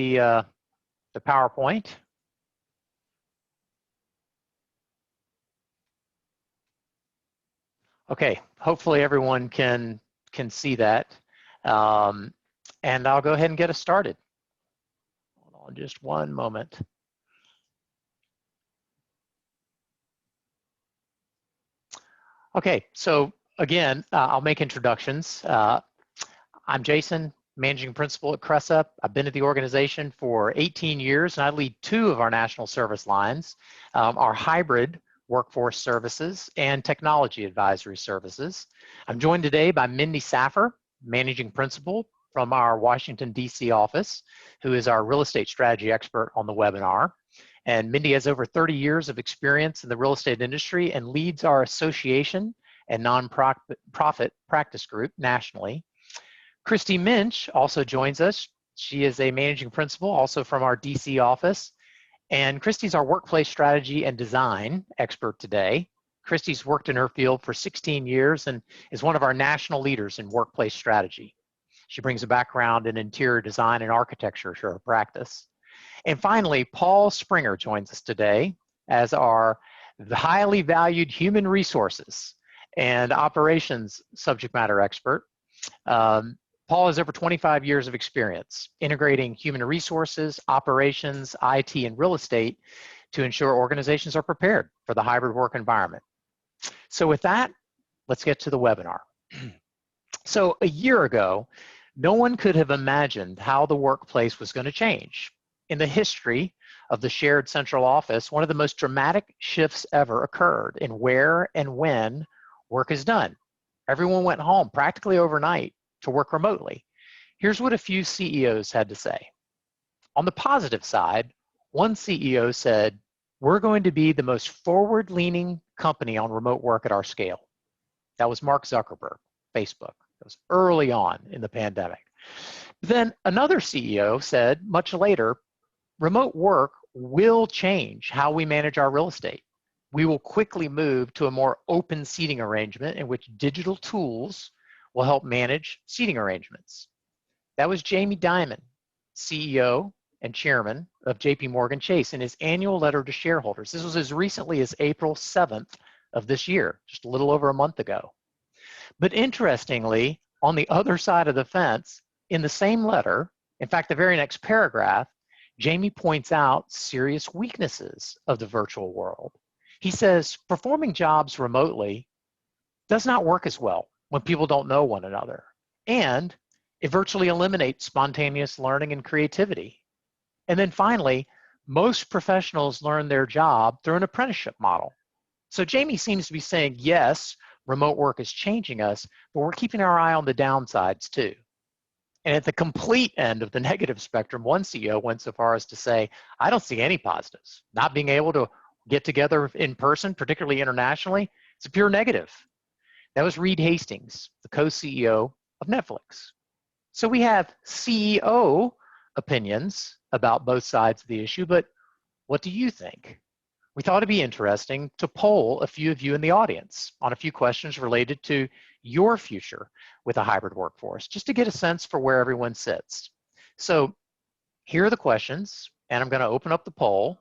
the PowerPoint. Okay, hopefully everyone can see that. And I'll go ahead and get us started. Hold on just one moment. Okay, so again, I'll make introductions. I'm Jason, Managing Principal at Cresa. I've been at the organization for 18 years, and I lead 2 of our national service lines, our hybrid workforce services and technology advisory services. I'm joined today by Mindy Saffer, Managing Principal from our Washington, D.C. office, who is our real estate strategy expert on the webinar. And Mindy has over 30 years of experience in the real estate industry and leads our association and nonprofit practice group nationally. Christy Minch also joins us. She is a managing principal, also from our DC office. And Christy's our workplace strategy and design expert today. Christy's worked in her field for 16 years and is one of our national leaders in workplace strategy. She brings a background in interior design and architecture to her practice. And finally, Paul Springer joins us today as our highly valued human resources and operations subject matter expert. Paul has over 25 years of experience integrating human resources, operations, IT, and real estate to ensure organizations are prepared for the hybrid work environment. So with that, let's get to the webinar. So a year ago, no one could have imagined how the workplace was going to change. In the history of the shared central office, one of the most dramatic shifts ever occurred in where and when work is done. Everyone went home practically overnight to work remotely. Here's what a few CEOs had to say. On the positive side, one CEO said, "We're going to be the most forward-leaning company on remote work at our scale." That was Mark Zuckerberg, Facebook. That was early on in the pandemic. Then another CEO said, much later, remote work will change how we manage our real estate. We will quickly move to a more open seating arrangement in which digital tools will help manage seating arrangements. That was Jamie Dimon, CEO and chairman of JP Morgan Chase, in his annual letter to shareholders. This was as recently as April 7th of this year, just a little over a month ago. But interestingly, on the other side of the fence, in the same letter, in fact, the very next paragraph, Jamie points out serious weaknesses of the virtual world. He says, performing jobs remotely does not work as well when people don't know one another, and it virtually eliminates spontaneous learning and creativity. And then finally, most professionals learn their job through an apprenticeship model. So Jamie seems to be saying, yes, remote work is changing us, but we're keeping our eye on the downsides too. And at the complete end of the negative spectrum, one CEO went so far as to say, I don't see any positives. Not being able to get together in person, particularly internationally, it's a pure negative. That was Reed Hastings, the co-CEO of Netflix. So we have CEO opinions about both sides of the issue, but what do you think? We thought it'd be interesting to poll a few of you in the audience on a few questions related to your future with a hybrid workforce, just to get a sense for where everyone sits. So here are the questions, and I'm going to open up the poll.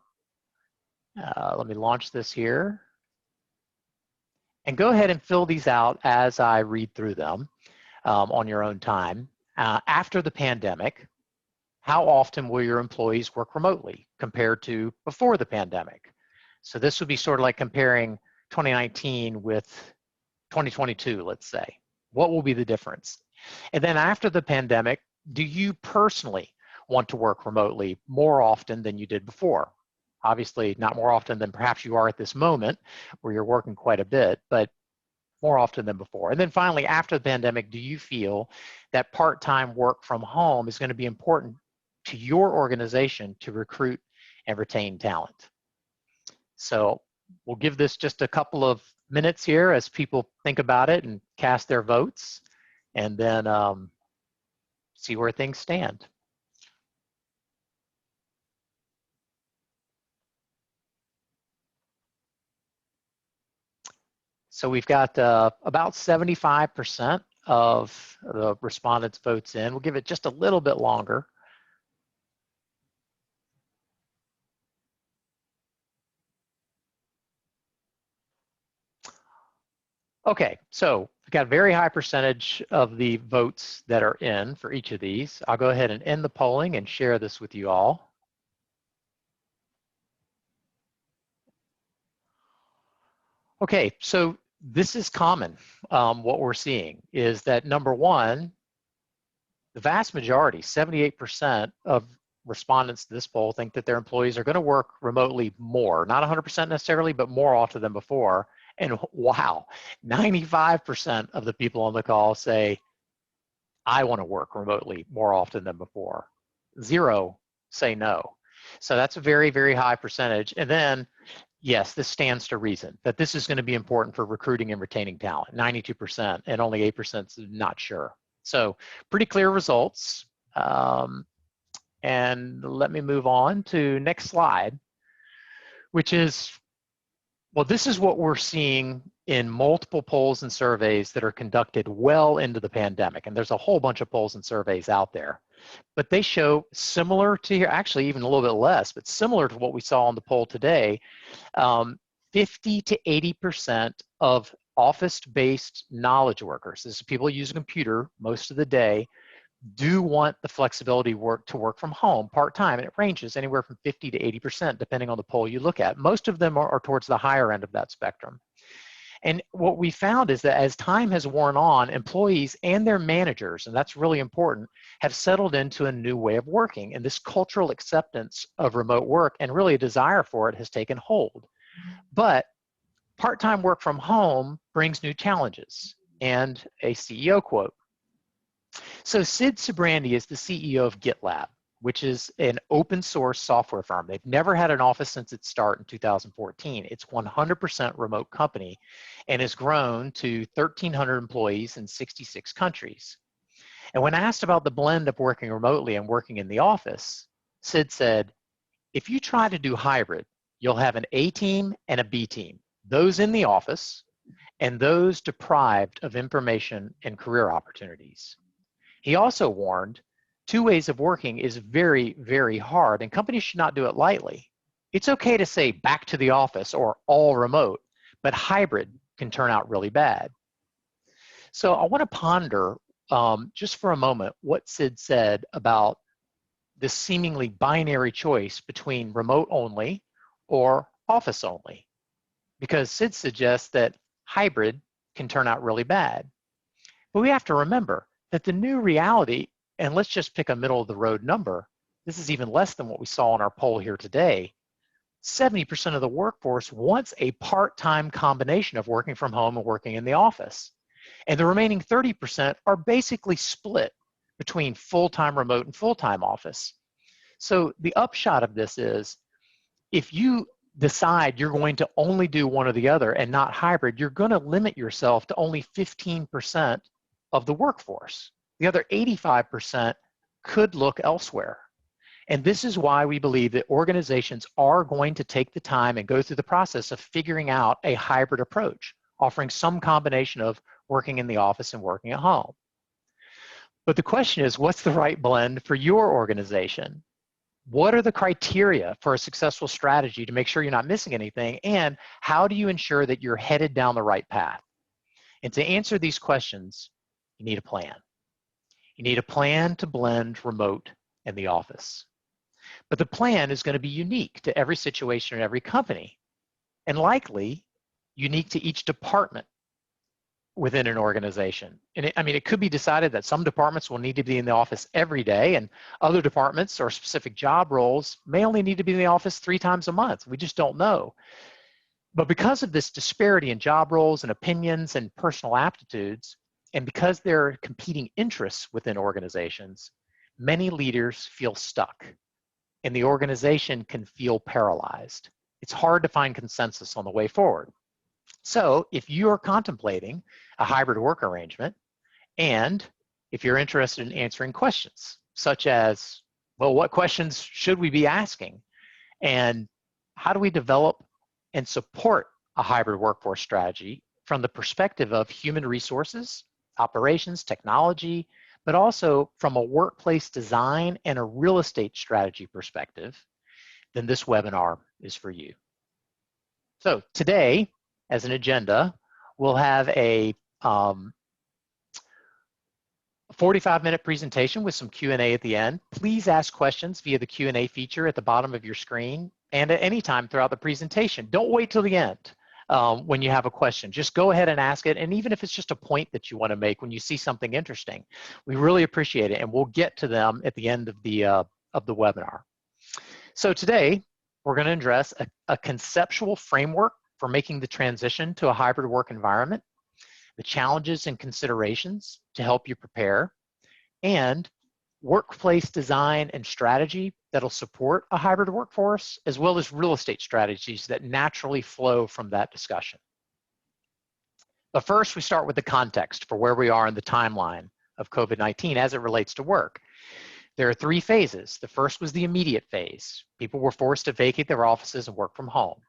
Let me launch this here. And go ahead and fill these out as I read through them on your own time. After the pandemic, how often will your employees work remotely compared to before the pandemic? So this would be sort of like comparing 2019 with 2022, let's say. What will be the difference? And then after the pandemic, do you personally want to work remotely more often than you did before? Obviously, not more often than perhaps you are at this moment, where you're working quite a bit, but more often than before. And then finally, after the pandemic, do you feel that part-time work from home is going to be important to your organization to recruit and retain talent? So we'll give this just a couple of minutes here as people think about it and cast their votes, and then see where things stand. So we've got about 75% of the respondents' votes in. We'll give it just a little bit longer. Okay, so we've got a very high percentage of the votes that are in for each of these. I'll go ahead and end the polling and share this with you all. Okay, so this is common. What we're seeing is that number one, the vast majority, 78% of respondents to this poll think that their employees are going to work remotely more, not 100% necessarily, but more often than before. And wow, 95% of the people on the call say, I want to work remotely more often than before. 0 say no. So that's a very, very high percentage. And then, yes, this stands to reason that this is going to be important for recruiting and retaining talent, 92%, and only 8% is not sure. So pretty clear results. And let me move on to next slide, which is, well, this is what we're seeing in multiple polls and surveys that are conducted well into the pandemic. And there's a whole bunch of polls and surveys out there. But they show similar to here, actually even a little bit less, but similar to what we saw on the poll today, 50 to 80% of office-based knowledge workers, this is people who use a computer most of the day, do want the flexibility to work from home part-time, and it ranges anywhere from 50 to 80% depending on the poll you look at. Most of them are towards the higher end of that spectrum. And what we found is that as time has worn on, employees and their managers, and that's really important, have settled into a new way of working, and this cultural acceptance of remote work and really a desire for it has taken hold. But part-time work from home brings new challenges, and a CEO quote. So Sid Sijbrandij is the CEO of GitLab, which is an open source software firm. They've never had an office since its start in 2014. It's 100% remote company and has grown to 1,300 employees in 66 countries. And when asked about the blend of working remotely and working in the office, Sid said, if you try to do hybrid, you'll have an A team and a B team, those in the office and those deprived of information and career opportunities. He also warned, two ways of working is very, very hard, and companies should not do it lightly. It's okay to say back to the office or all remote, but hybrid can turn out really bad. So I want to ponder just for a moment what Sid said about this seemingly binary choice between remote only or office only, because Sid suggests that hybrid can turn out really bad. But we have to remember that the new reality, and let's just pick a middle of the road number, this is even less than what we saw in our poll here today, 70% of the workforce wants a part-time combination of working from home and working in the office. And the remaining 30% are basically split between full-time remote and full-time office. So the upshot of this is, if you decide you're going to only do one or the other and not hybrid, you're going to limit yourself to only 15% of the workforce. The other 85% could look elsewhere. And this is why we believe that organizations are going to take the time and go through the process of figuring out a hybrid approach, offering some combination of working in the office and working at home. But the question is, what's the right blend for your organization? What are the criteria for a successful strategy to make sure you're not missing anything? And how do you ensure that you're headed down the right path? And to answer these questions, you need a plan. You need a plan to blend remote and the office. But the plan is going to be unique to every situation and every company, and likely unique to each department within an organization. And it could be decided that some departments will need to be in the office every day, and other departments or specific job roles may only need to be in the office 3 times a month. We just don't know. But because of this disparity in job roles and opinions and personal aptitudes, and because there are competing interests within organizations, many leaders feel stuck, and the organization can feel paralyzed. It's hard to find consensus on the way forward. So if you are contemplating a hybrid work arrangement, and if you're interested in answering questions, such as, well, what questions should we be asking? And how do we develop and support a hybrid workforce strategy from the perspective of human resources, operations, technology, but also from a workplace design and a real estate strategy perspective, then this webinar is for you. So today, as an agenda, We'll have a 45-minute presentation with some Q&A at the end. Please ask questions via the Q&A feature at the bottom of your screen and at any time throughout the presentation. Don't wait till the end when you have a question. Just go ahead and ask it, and even if it's just a point that you want to make when you see something interesting, we really appreciate it, and we'll get to them at the end of the webinar. So today, we're going to address a conceptual framework for making the transition to a hybrid work environment, the challenges and considerations to help you prepare, and workplace design and strategy that'll support a hybrid workforce, as well as real estate strategies that naturally flow from that discussion. But first, we start with the context for where we are in the timeline of COVID-19 as it relates to work. There are 3 phases. The first was the immediate phase. People were forced to vacate their offices and work from home.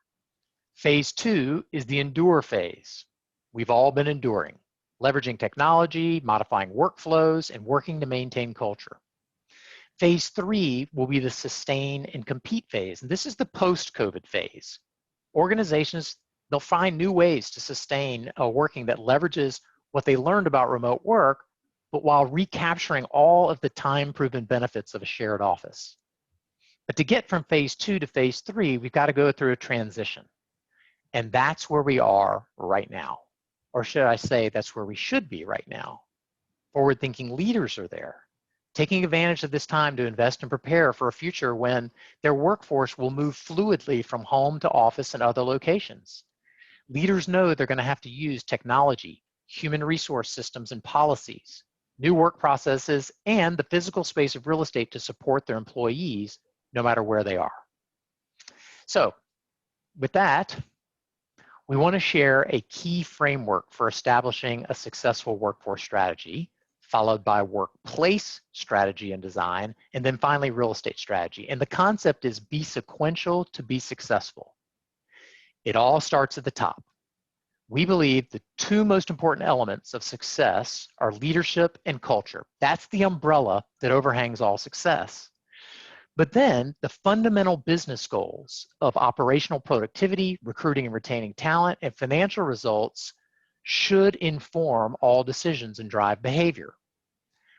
Phase 2 is the endure phase. We've all been enduring, leveraging technology, modifying workflows, and working to maintain culture. Phase 3 will be the sustain and compete phase, and this is the post-COVID phase. Organizations, they'll find new ways to sustain a working that leverages what they learned about remote work, but while recapturing all of the time-proven benefits of a shared office. But to get from phase 2 to phase 3, we've got to go through a transition. And that's where we are right now. Or should I say, that's where we should be right now. Forward-thinking leaders are there, taking advantage of this time to invest and prepare for a future when their workforce will move fluidly from home to office and other locations. Leaders know they're going to have to use technology, human resource systems and policies, new work processes, and the physical space of real estate to support their employees, no matter where they are. So, with that, we want to share a key framework for establishing a successful workforce strategy, followed by workplace strategy and design, and then finally real estate strategy. And the concept is be sequential to be successful. It all starts at the top. We believe the 2 most important elements of success are leadership and culture. That's the umbrella that overhangs all success. But then the fundamental business goals of operational productivity, recruiting and retaining talent, and financial results should inform all decisions and drive behavior.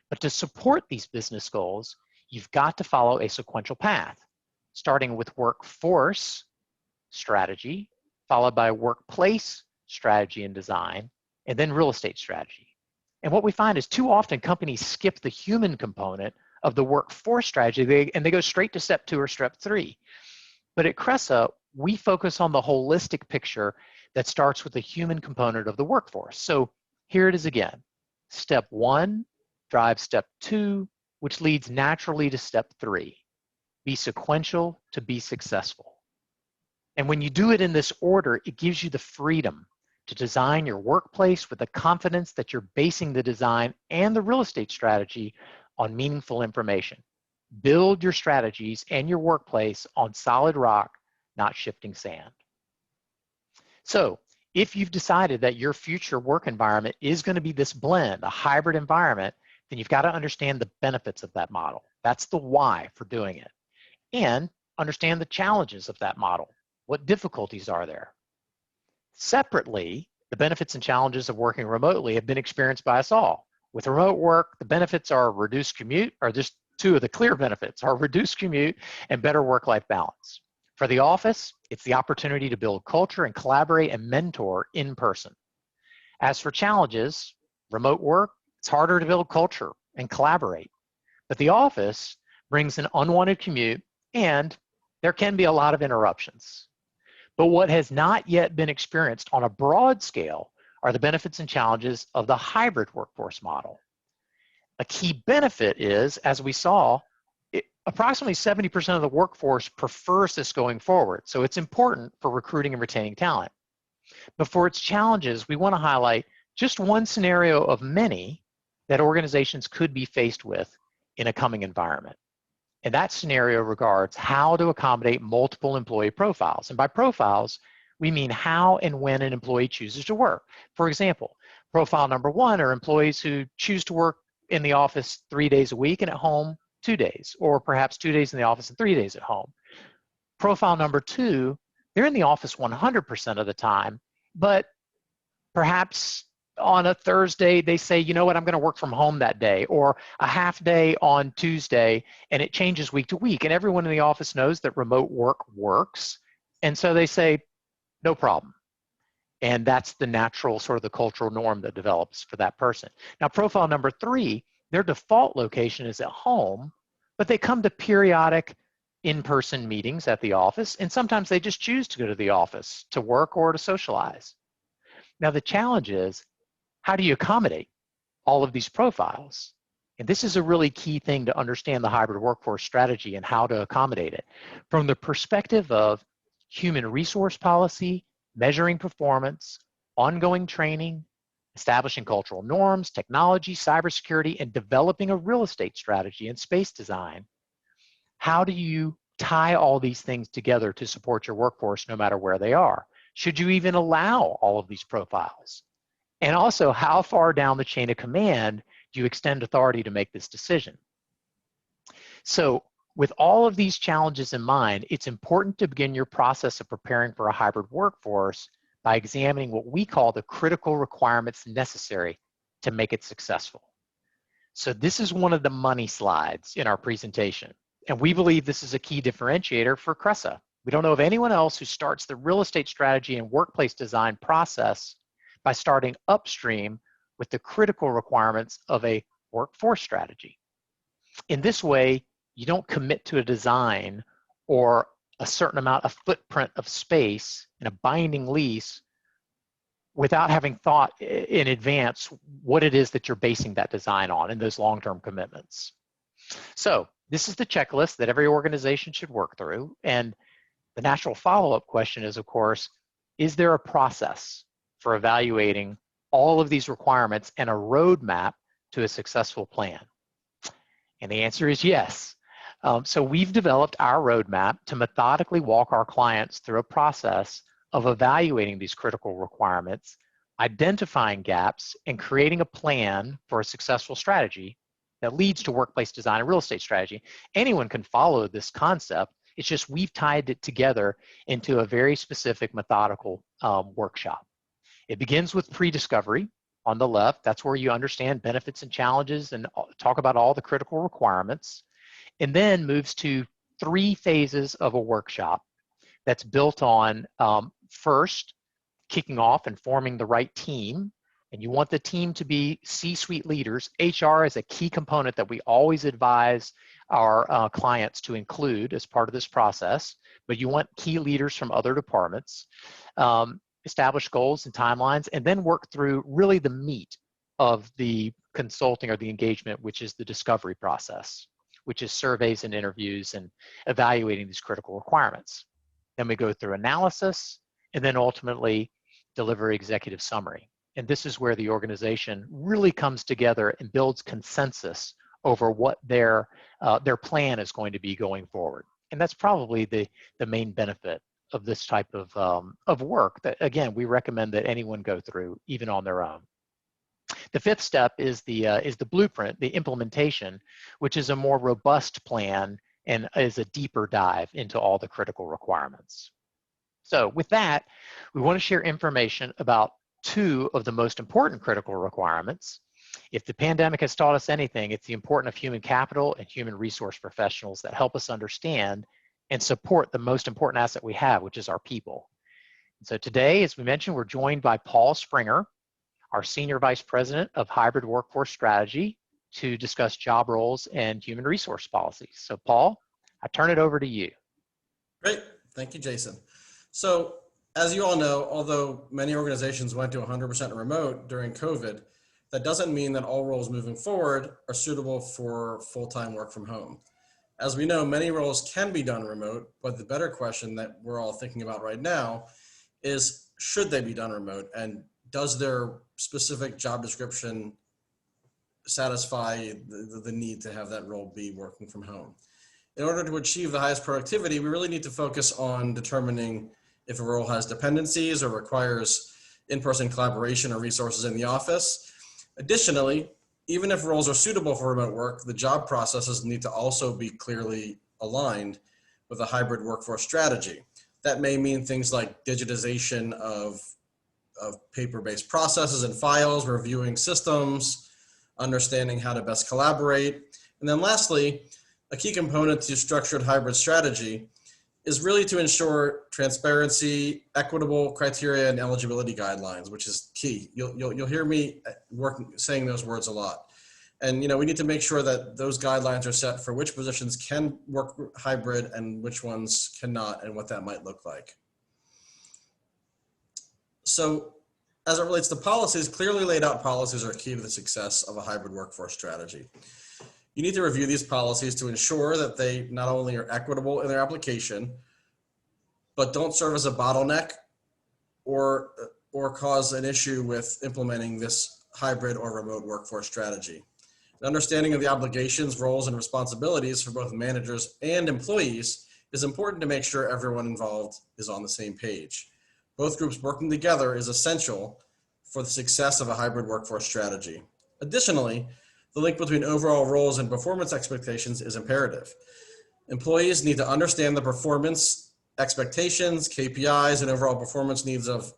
But to support these business goals, you've got to follow a sequential path, starting with workforce strategy, followed by workplace strategy and design, and then real estate strategy. And what we find is too often companies skip the human component of the workforce strategy, and they go straight to step 2 or step 3. But at Cresa, we focus on the holistic picture that starts with the human component of the workforce. So here it is again. Step 1 drives step 2, which leads naturally to step 3. Be sequential to be successful. And when you do it in this order, it gives you the freedom to design your workplace with the confidence that you're basing the design and the real estate strategy on meaningful information. Build your strategies and your workplace on solid rock, not shifting sand. So, if you've decided that your future work environment is going to be this blend, a hybrid environment, then you've got to understand the benefits of that model. That's the why for doing it. And understand the challenges of that model. What difficulties are there? Separately, the benefits and challenges of working remotely have been experienced by us all. With remote work, the benefits are reduced commute, or just 2 of the clear benefits are reduced commute and better work-life balance. For the office, it's the opportunity to build culture and collaborate and mentor in person. As for challenges, remote work, it's harder to build culture and collaborate. But the office brings an unwanted commute, and there can be a lot of interruptions. But what has not yet been experienced on a broad scale are the benefits and challenges of the hybrid workforce model. A key benefit is, as we saw, approximately 70% of the workforce prefers this going forward, so it's important for recruiting and retaining talent. But for its challenges, we want to highlight just one scenario of many that organizations could be faced with in a coming environment. And that scenario regards how to accommodate multiple employee profiles. And by profiles, we mean how and when an employee chooses to work. For example, profile number 1 are employees who choose to work in the office 3 days a week and at home 2 days, or perhaps 2 days in the office and 3 days at home. Profile number 2, they're in the office 100% of the time, but perhaps on a Thursday, they say, you know what, I'm going to work from home that day, or a half day on Tuesday, and it changes week to week. And everyone in the office knows that remote work works. And so they say, no problem. And that's the natural sort of the cultural norm that develops for that person. Now, profile number 3, their default location is at home, but they come to periodic in-person meetings at the office, and sometimes they just choose to go to the office to work or to socialize. Now, the challenge is, how do you accommodate all of these profiles? And this is a really key thing to understand the hybrid workforce strategy and how to accommodate it. From the perspective of human resource policy, measuring performance, ongoing training, establishing cultural norms, technology, cybersecurity, and developing a real estate strategy and space design, how do you tie all these things together to support your workforce no matter where they are? Should you even allow all of these profiles? And also, how far down the chain of command do you extend authority to make this decision? So with all of these challenges in mind, it's important to begin your process of preparing for a hybrid workforce by examining what we call the critical requirements necessary to make it successful. So this is one of the money slides in our presentation, and we believe this is a key differentiator for Cresa. We don't know of anyone else who starts the real estate strategy and workplace design process by starting upstream with the critical requirements of a workforce strategy. In this way, you don't commit to a design or a certain amount of footprint of space in a binding lease without having thought in advance what it is that you're basing that design on and those long-term commitments. So this is the checklist that every organization should work through. And the natural follow-up question is, of course, is there a process for evaluating all of these requirements and a roadmap to a successful plan? And the answer is yes. So we've developed our roadmap to methodically walk our clients through a process of evaluating these critical requirements, identifying gaps, and creating a plan for a successful strategy that leads to workplace design and real estate strategy. Anyone can follow this concept. It's just we've tied it together into a very specific methodical workshop. It begins with pre-discovery on the left. That's where you understand benefits and challenges and talk about all the critical requirements, and then moves to 3 phases of a workshop that's built on first, kicking off and forming the right team. And you want the team to be C-suite leaders. HR is a key component that we always advise our clients to include as part of this process, but you want key leaders from other departments. Establish goals and timelines, and then work through really the meat of the consulting or the engagement, which is the discovery process, which is surveys and interviews and evaluating these critical requirements. Then we go through analysis, and then ultimately deliver executive summary. And this is where the organization really comes together and builds consensus over what their plan is going to be going forward. And that's probably the main benefit of this type of work that, again, we recommend that anyone go through, even on their own. The 5th step is the blueprint, the implementation, which is a more robust plan and is a deeper dive into all the critical requirements. So with that, we want to share information about 2 of the most important critical requirements. If the pandemic has taught us anything, it's the importance of human capital and human resource professionals that help us understand and support the most important asset we have, which is our people. And so today, as we mentioned, we're joined by Paul Springer, our Senior Vice President of Hybrid Workforce Strategy, to discuss job roles and human resource policies. So Paul, I turn it over to you. Great, thank you, Jason. So as you all know, although many organizations went to 100% remote during COVID, that doesn't mean that all roles moving forward are suitable for full-time work from home. As we know, many roles can be done remote, but the better question that we're all thinking about right now is, should they be done remote? And does their specific job description satisfy the need to have that role be working from home? In order to achieve the highest productivity, we really need to focus on determining if a role has dependencies or requires in-person collaboration or resources in the office. Additionally, even if roles are suitable for remote work, the job processes need to also be clearly aligned with a hybrid workforce strategy. That may mean things like digitization of paper-based processes and files, reviewing systems, understanding how to best collaborate. And then lastly, a key component to structured hybrid strategy is really to ensure transparency, equitable criteria, and eligibility guidelines, which is key. You'll hear me saying those words a lot. And we need to make sure that those guidelines are set for which positions can work hybrid and which ones cannot, and what that might look like. So as it relates to policies, clearly laid out policies are key to the success of a hybrid workforce strategy. You need to review these policies to ensure that they not only are equitable in their application, but don't serve as a bottleneck or cause an issue with implementing this hybrid or remote workforce strategy. An understanding of the obligations, roles, and responsibilities for both managers and employees is important to make sure everyone involved is on the same page. Both groups working together is essential for the success of a hybrid workforce strategy. Additionally, the link between overall roles and performance expectations is imperative. Employees need to understand the performance expectations, KPIs, and overall performance needs of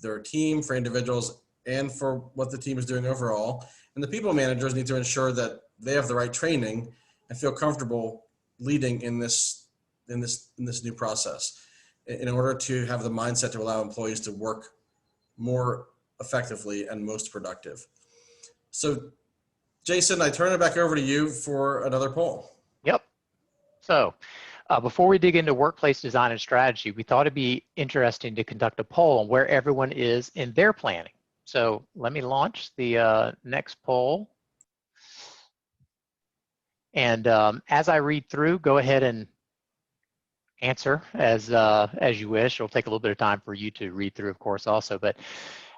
their team for individuals and for what the team is doing overall. And the people managers need to ensure that they have the right training and feel comfortable leading in this new process in order to have the mindset to allow employees to work more effectively and most productive. So Jason, I turn it back over to you for another poll. Yep. So before we dig into workplace design and strategy, we thought it'd be interesting to conduct a poll on where everyone is in their planning. So let me launch the next poll. And as I read through, go ahead and answer as you wish. It'll take a little bit of time for you to read through, of course, also. But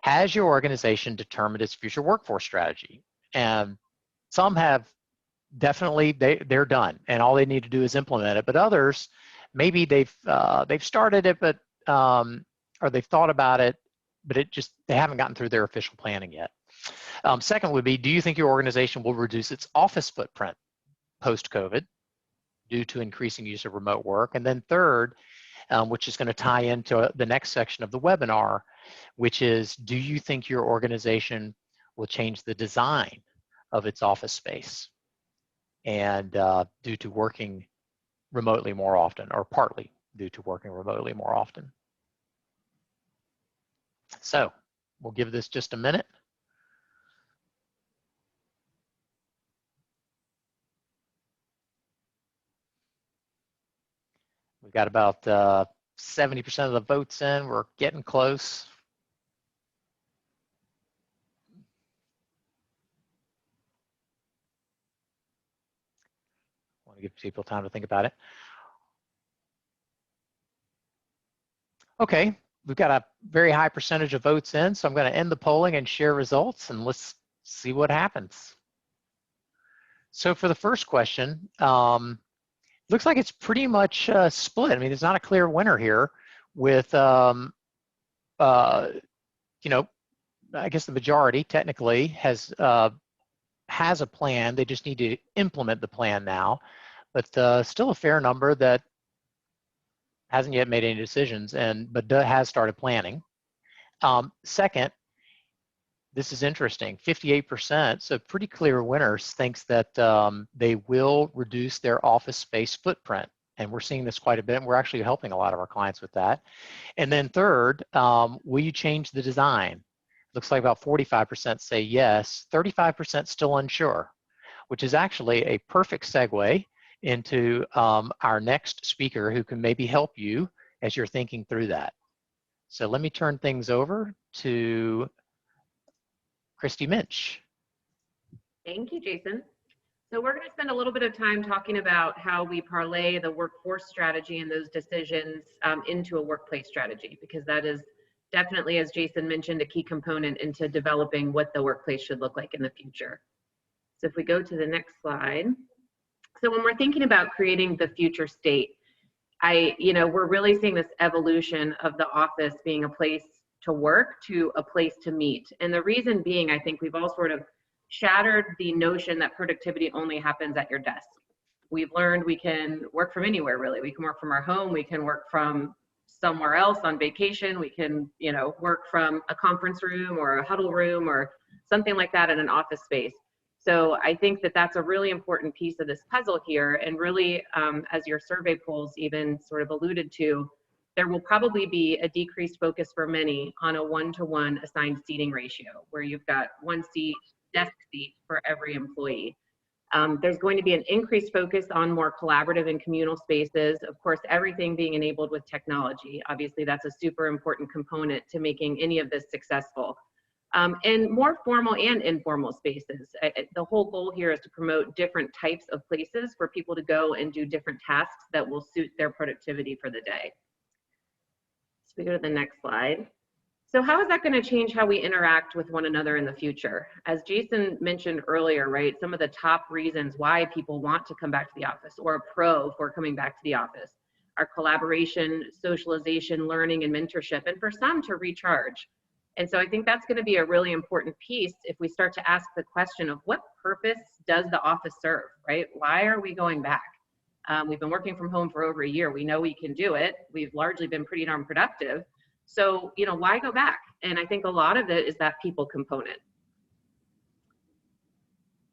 has your organization determined its future workforce strategy? And some have definitely, they're done, and all they need to do is implement it. But others, maybe they've started it, but or they've thought about it, but they haven't gotten through their official planning yet. Second would be, do you think your organization will reduce its office footprint post-COVID due to increasing use of remote work? And then third, which is going to tie into the next section of the webinar, which is, do you think your organization will change the design of its office space and due to working remotely more often, or partly due to working remotely more often? So we'll give this just a minute. We've got about 70% of the votes in. We're getting close. I want to give people time to think about it. Okay, we've got a very high percentage of votes in, so I'm going to end the polling and share results, and let's see what happens. So for the first question, looks like it's pretty much split. I mean, there's not a clear winner here with, you know, I guess the majority technically has a plan. They just need to implement the plan now, but still a fair number that hasn't yet made any decisions but has started planning. Second, this is interesting, 58%, so pretty clear winners, thinks that they will reduce their office space footprint. And we're seeing this quite a bit, and we're actually helping a lot of our clients with that. And then third, will you change the design? Looks like about 45% say yes, 35% still unsure, which is actually a perfect segue into our next speaker who can maybe help you as you're thinking through that. So let me turn things over to Christy Minch. Thank you, Jason. So we're going to spend a little bit of time talking about how we parlay the workforce strategy and those decisions into a workplace strategy, because that is definitely, as Jason mentioned, a key component into developing what the workplace should look like in the future. So if we go to the next slide. So when we're thinking about creating the future state, we're really seeing this evolution of the office being a place to work to a place to meet. And the reason being, I think we've all sort of shattered the notion that productivity only happens at your desk. We've learned we can work from anywhere, really. We can work from our home, we can work from somewhere else on vacation. We can, you know, work from a conference room or a huddle room or something like that in an office space. So I think that that's a really important piece of this puzzle here. And really, as your survey polls even sort of alluded to, there will probably be a decreased focus for many on a one-to-one assigned seating ratio, where you've got one seat, desk seat for every employee. There's going to be an increased focus on more collaborative and communal spaces. Of course, everything being enabled with technology. Obviously, that's a super important component to making any of this successful. And more formal and informal spaces. The whole goal here is to promote different types of places for people to go and do different tasks that will suit their productivity for the day. So we go to the next slide. So how is that going to change how we interact with one another in the future? As Jason mentioned earlier, right, some of the top reasons why people want to come back to the office or a pro for coming back to the office are collaboration, socialization, learning, and mentorship, and for some to recharge. And so I think that's going to be a really important piece if we start to ask the question of what purpose does the office serve, right? Why are we going back? We've been working from home for over a year. We know we can do it. We've largely been pretty darn productive. So, you know, why go back? And I think a lot of it is that people component.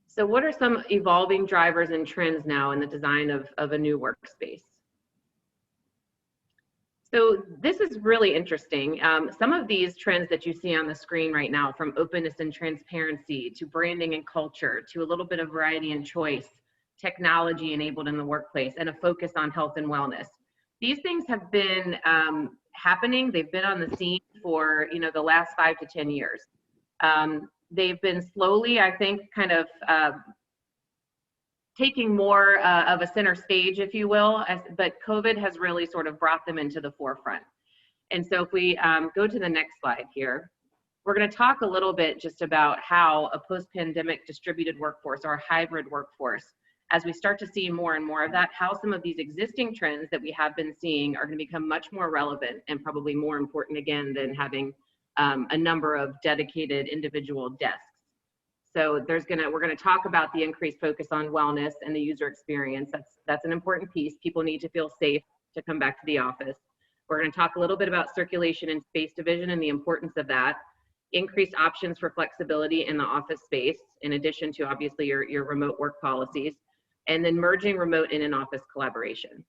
So what are some evolving drivers and trends now in the design of a new workspace? So this is really interesting. Some of these trends that you see on the screen right now, from openness and transparency to branding and culture to a little bit of variety and choice, technology enabled in the workplace, and a focus on health and wellness. These things have been happening. They've been on the scene for, you know, the last 5 to 10 years. They've been slowly, I think, kind of taking more of a center stage, if you will, but COVID has really sort of brought them into the forefront. And so if we go to the next slide here, we're going to talk a little bit just about how a post-pandemic distributed workforce or a hybrid workforce, as we start to see more and more of that, how some of these existing trends that we have been seeing are going to become much more relevant and probably more important again than having a number of dedicated individual desks. So we're going to talk about the increased focus on wellness and the user experience. That's an important piece. People need to feel safe to come back to the office. We're going to talk a little bit about circulation and space division and the importance of that. Increased options for flexibility in the office space, in addition to obviously your remote work policies, and then merging remote and in-office collaboration.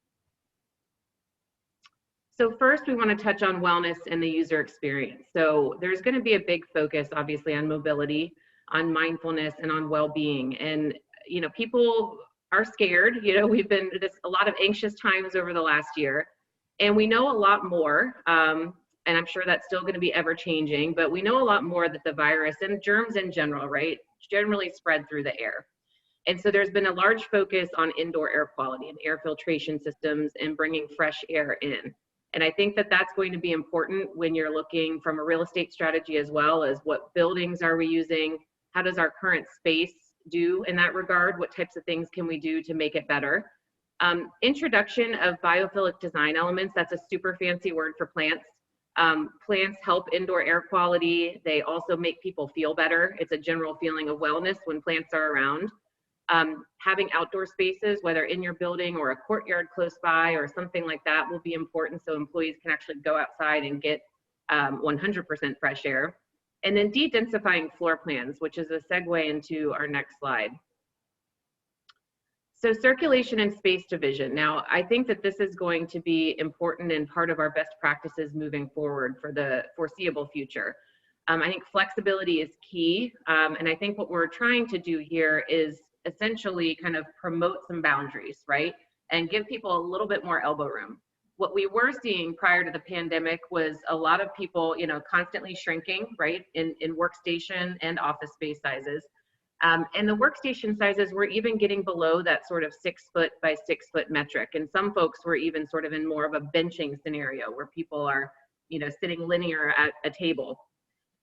So first, we want to touch on wellness and the user experience. So there's going to be a big focus, obviously, on mobility, on mindfulness, and on well-being. And, you know, people are scared. You know, we've been a lot of anxious times over the last year, and we know a lot more. And I'm sure that's still going to be ever changing, but we know a lot more that the virus and germs in general, right, generally spread through the air. And so there's been a large focus on indoor air quality and air filtration systems and bringing fresh air in. And I think that that's going to be important when you're looking from a real estate strategy, as well as what buildings are we using, how does our current space do in that regard, what types of things can we do to make it better. Introduction of biophilic design elements, that's a super fancy word for plants. Plants help indoor air quality. They also make people feel better. It's a general feeling of wellness when plants are around. Having outdoor spaces, whether in your building or a courtyard close by or something like that, will be important so employees can actually go outside and get 100% fresh air. And then de-densifying floor plans, which is a segue into our next slide. So circulation and space division. Now, I think that this is going to be important and part of our best practices moving forward for the foreseeable future. I think flexibility is key. And I think what we're trying to do here is essentially kind of promote some boundaries, right? And give people a little bit more elbow room. What we were seeing prior to the pandemic was a lot of people, you know, constantly shrinking, right, in workstation and office space sizes. And the workstation sizes were even getting below that sort of 6 foot by 6 foot metric. And some folks were even sort of in more of a benching scenario where people are, you know, sitting linear at a table.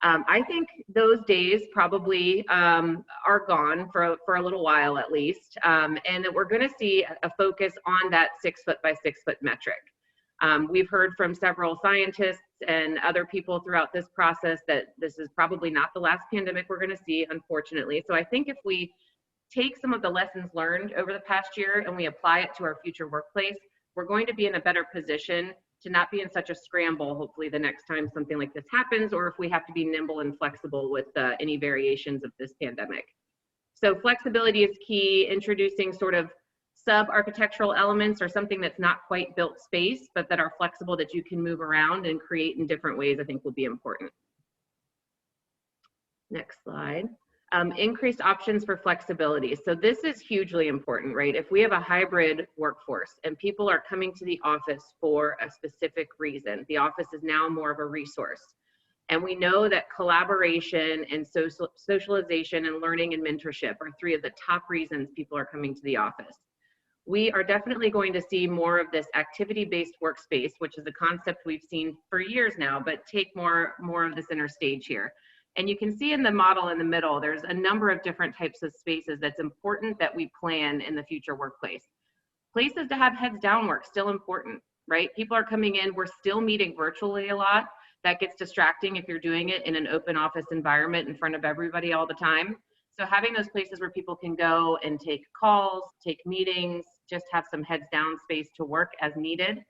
I think those days probably are gone for a little while at least, and that we're going to see a focus on that 6 foot by 6 foot metric. We've heard from several scientists and other people throughout this process that this is probably not the last pandemic we're going to see, unfortunately. So I think if we take some of the lessons learned over the past year and we apply it to our future workplace, we're going to be in a better position to not be in such a scramble, hopefully the next time something like this happens, or if we have to be nimble and flexible with any variations of this pandemic. So flexibility is key. Introducing sort of sub-architectural elements or something that's not quite built space, but that are flexible, that you can move around and create in different ways, I think will be important. Next slide. Increased options for flexibility. So this is hugely important, right? If we have a hybrid workforce and people are coming to the office for a specific reason, the office is now more of a resource. And we know that collaboration and socialization and learning and mentorship are three of the top reasons people are coming to the office. We are definitely going to see more of this activity-based workspace, which is a concept we've seen for years now, but take more of the center stage here. And you can see in the model in the middle, there's a number of different types of spaces that's important that we plan in the future workplace. Places to have heads down work, still important, right? People are coming in, we're still meeting virtually a lot. That gets distracting if you're doing it in an open office environment in front of everybody all the time. So having those places where people can go and take calls, take meetings, just have some heads down space to work as needed.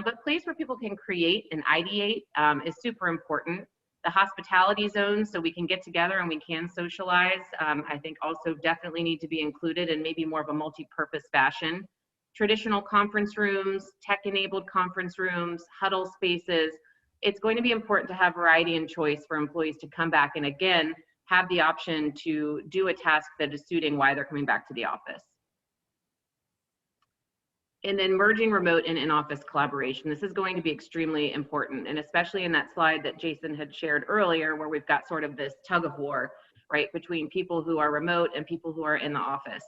But place where people can create and ideate is super important. The hospitality zones, so we can get together and we can socialize, I think also definitely need to be included in maybe more of a multi-purpose fashion. Traditional conference rooms, tech-enabled conference rooms, huddle spaces. It's going to be important to have variety and choice for employees to come back and again, have the option to do a task that is suiting why they're coming back to the office. And then merging remote and in-office collaboration. This is going to be extremely important, and especially in that slide that Jason had shared earlier, where we've got sort of this tug of war, right, between people who are remote and people who are in the office.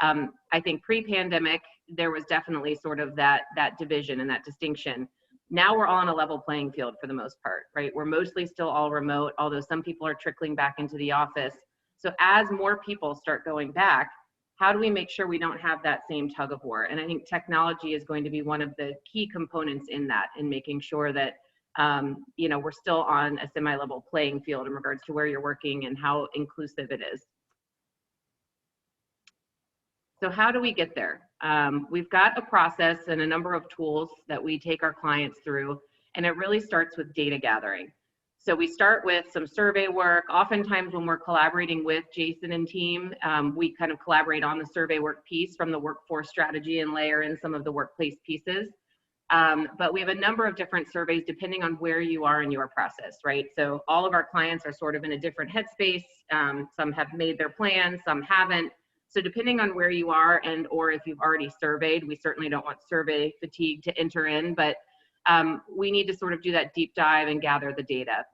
I think pre-pandemic, there was definitely sort of that division and that distinction. Now we're all on a level playing field for the most part, right? We're mostly still all remote, although some people are trickling back into the office. So as more people start going back, how do we make sure we don't have that same tug of war? And I think technology is going to be one of the key components in that, in making sure that you know, we're still on a semi-level playing field in regards to where you're working and how inclusive it is. So how do we get there? We've got a process and a number of tools that we take our clients through, and it really starts with data gathering. So we start with some survey work. Oftentimes when we're collaborating with Jason and team, we kind of collaborate on the survey work piece from the workforce strategy and layer in some of the workplace pieces. But we have a number of different surveys depending on where you are in your process, right? So all of our clients are sort of in a different headspace. Some have made their plans, some haven't. So depending on where you are and or if you've already surveyed, we certainly don't want survey fatigue to enter in, but we need to sort of do that deep dive and gather the data.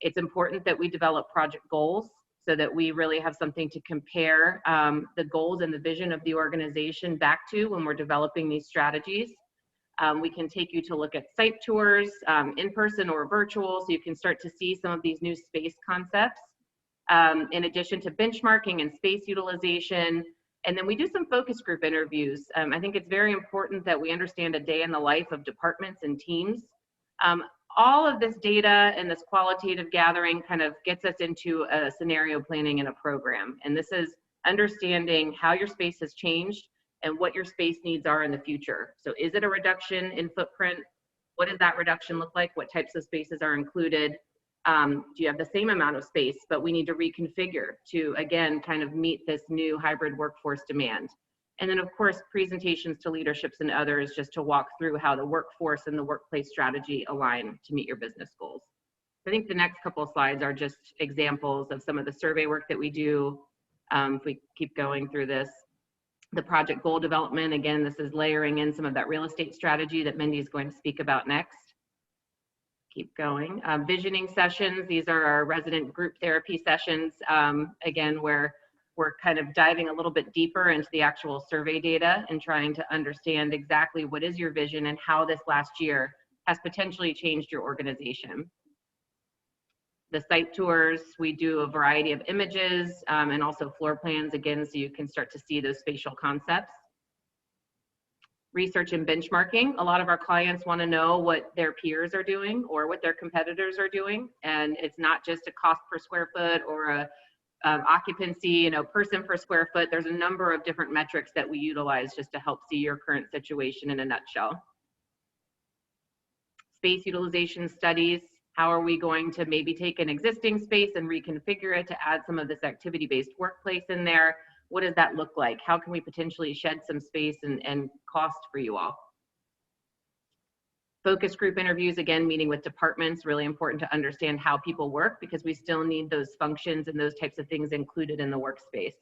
It's important that we develop project goals so that we really have something to compare the goals and the vision of the organization back to when we're developing these strategies. We can take you to look at site tours, in person or virtual, so you can start to see some of these new space concepts. In addition to benchmarking and space utilization. And then we do some focus group interviews. I think it's very important that we understand a day in the life of departments and teams. All of this data and this qualitative gathering kind of gets us into a scenario planning and a program. And this is understanding how your space has changed and what your space needs are in the future. So is it a reduction in footprint? What does that reduction look like? What types of spaces are included? Do you have the same amount of space, but we need to reconfigure to, again, kind of meet this new hybrid workforce demand. And then of course, presentations to leaderships and others just to walk through how the workforce and the workplace strategy align to meet your business goals. I think the next couple of slides are just examples of some of the survey work that we do. If we keep going through this, the project goal development, again, this is layering in some of that real estate strategy that Mindy is going to speak about next. Keep going. Visioning sessions. These are our resident group therapy sessions, again, where we're kind of diving a little bit deeper into the actual survey data and trying to understand exactly what is your vision and how this last year has potentially changed your organization. The site tours, we do a variety of images and also floor plans, again, so you can start to see those spatial concepts. Research and benchmarking. A lot of our clients want to know what their peers are doing or what their competitors are doing. And it's not just a cost per square foot or a occupancy, you know, person per square foot. There's a number of different metrics that we utilize just to help see your current situation in a nutshell. space utilization studies. How are we going to maybe take an existing space and reconfigure it to add some of this activity-based workplace in there? What does that look like? How can we potentially shed some space and cost for you all? Focus group interviews, again, meeting with departments, really important to understand how people work, because we still need those functions and those types of things included in the workspace.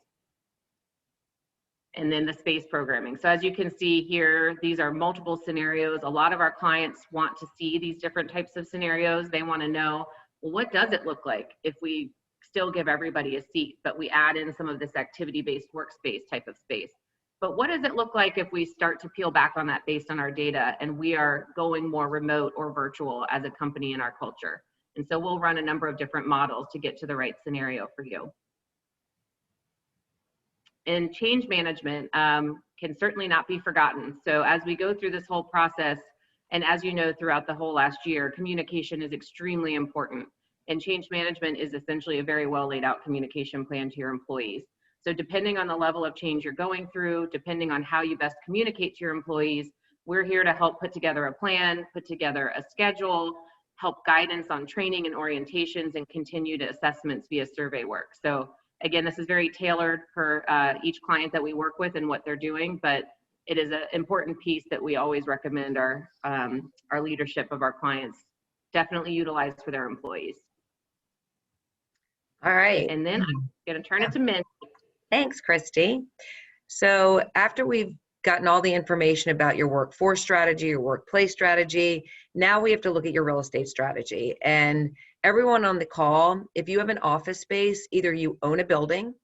And then the space programming. So as you can see here, these are multiple scenarios. A lot of our clients want to see these different types of scenarios. They want to know, well, what does it look like if we still give everybody a seat, but we add in some of this activity-based workspace type of space? But what does it look like if we start to peel back on that based on our data and we are going more remote or virtual as a company in our culture? And so we'll run a number of different models to get to the right scenario for you. And change management can certainly not be forgotten. So as we go through this whole process, and as you know, throughout the whole last year, communication is extremely important. And change management is essentially a very well laid out communication plan to your employees. So depending on the level of change you're going through, depending on how you best communicate to your employees, we're here to help put together a plan, put together a schedule, help guidance on training and orientations, and continued assessments via survey work. So again, this is very tailored for each client that we work with and what they're doing, but it is an important piece that we always recommend our leadership of our clients definitely utilize for their employees. All right. And then I'm going to turn it to Min. Thanks, Christy. So after we've gotten all the information about your workforce strategy, your workplace strategy, now we have to look at your real estate strategy. And everyone on the call, if you have an office space, either you own a building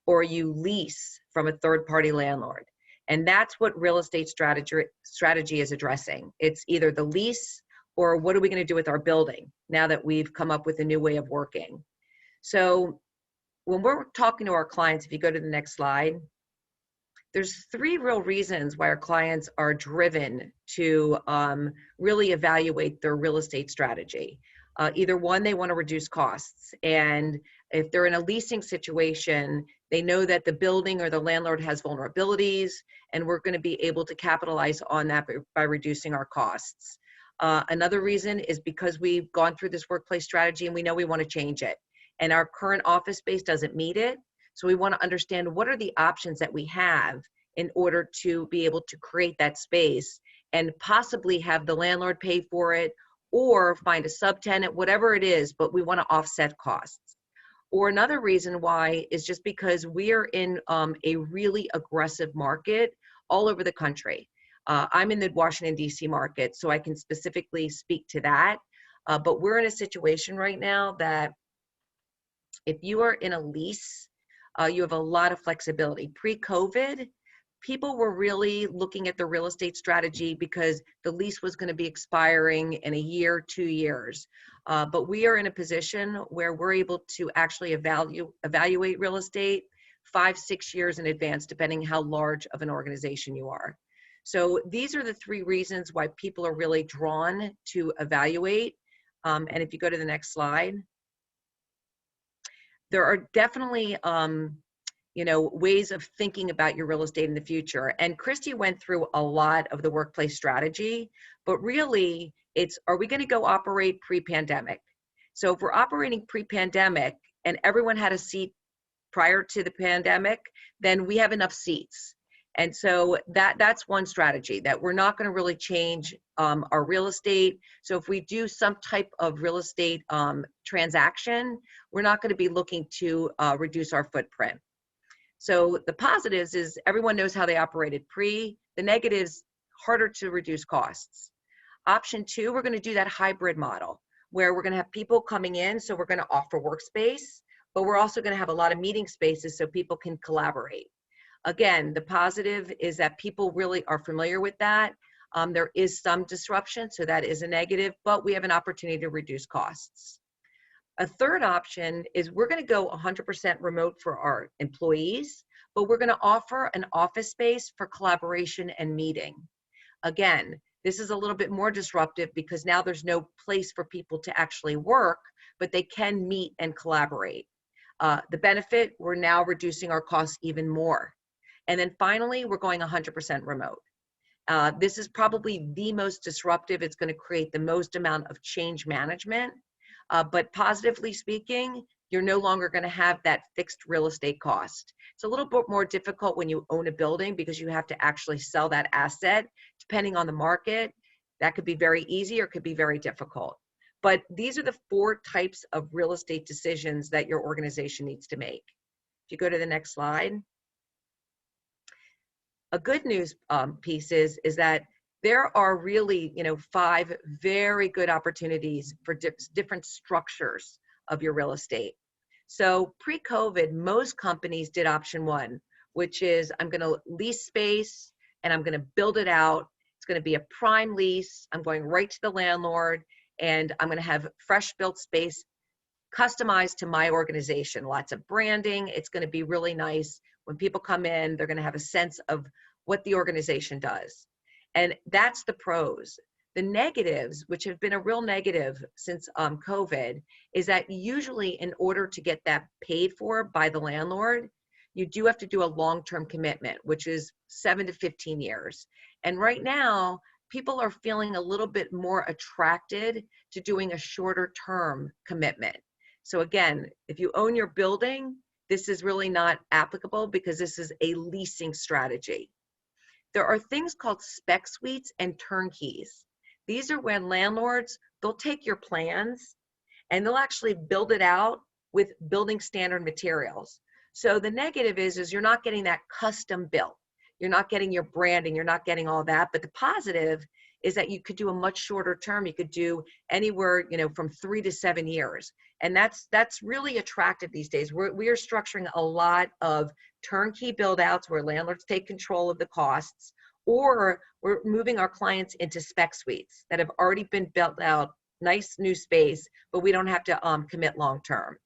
or you lease from a third-party landlord. And that's what real estate strategy is addressing. It's either the lease or what are we going to do with our building now that we've come up with a new way of working. So when we're talking to our clients, if you go to the next slide, there's three real reasons why our clients are driven to really evaluate their real estate strategy. Either one, they want to reduce costs. And if they're in a leasing situation, they know that the building or the landlord has vulnerabilities, and we're going to be able to capitalize on that by reducing our costs. Another reason is because we've gone through this workplace strategy and we know we want to change it. And our current office space doesn't meet it. So we want to understand what are the options that we have in order to be able to create that space and possibly have the landlord pay for it or find a subtenant, whatever it is, but we want to offset costs. Or another reason why is just because we are in a really aggressive market all over the country. I'm in the Washington, D.C. market, so I can specifically speak to that. But we're in a situation right now that if you are in a lease, you have a lot of flexibility. Pre-COVID, people were really looking at the real estate strategy because the lease was going to be expiring in a year, 2 years. But we are in a position where we're able to actually evaluate real estate 5-6 years in advance, depending how large of an organization you are. So these are the three reasons why people are really drawn to evaluate. And if you go to the next slide, there are definitely ways of thinking about your real estate in the future. And Christy went through a lot of the workplace strategy, but really it's, are we going to go operate pre-pandemic? So if we're operating pre-pandemic and everyone had a seat prior to the pandemic, then we have enough seats. And so that's one strategy, that we're not going to really change our real estate. So if we do some type of real estate transaction, we're not going to be looking to reduce our footprint. So the positives is everyone knows how they operated pre. The negatives, harder to reduce costs. Option two, we're going to do that hybrid model where we're going to have people coming in. So we're going to offer workspace, but we're also going to have a lot of meeting spaces so people can collaborate. Again, the positive is that people really are familiar with that. There is some disruption, so that is a negative, but we have an opportunity to reduce costs. A third option is we're going to go 100% remote for our employees, but we're going to offer an office space for collaboration and meeting. Again, this is a little bit more disruptive because now there's no place for people to actually work, but they can meet and collaborate. The benefit, we're now reducing our costs even more. And then finally, we're going 100% remote. This is probably the most disruptive. It's going to create the most amount of change management. But positively speaking, you're no longer going to have that fixed real estate cost. It's a little bit more difficult when you own a building because you have to actually sell that asset. Depending on the market, that could be very easy or could be very difficult. But these are the 4 types of real estate decisions that your organization needs to make. If you go to the next slide. A good news piece is that there are really, 5 very good opportunities for different structures of your real estate. So pre-COVID, most companies did option 1, which is I'm going to lease space and I'm going to build it out. It's going to be a prime lease. I'm going right to the landlord and I'm going to have fresh built space customized to my organization. Lots of branding. It's going to be really nice. When people come in, they're going to have a sense of what the organization does. And that's the pros. The negatives, which have been a real negative since COVID, is that usually in order to get that paid for by the landlord, you do have to do a long-term commitment, which is 7 to 15 years. And right now, people are feeling a little bit more attracted to doing a shorter term commitment. So again, if you own your building, this is really not applicable because this is a leasing strategy. There are things called spec suites and turnkeys. These are when landlords, they'll take your plans and they'll actually build it out with building standard materials. So the negative is you're not getting that custom built. You're not getting your branding, you're not getting all that. But the positive is that you could do a much shorter term. You could do anywhere, from 3 to 7 years. And that's really attractive these days. We are structuring a lot of turnkey build outs where landlords take control of the costs, or we're moving our clients into spec suites that have already been built out, nice new space, but we don't have to commit long term.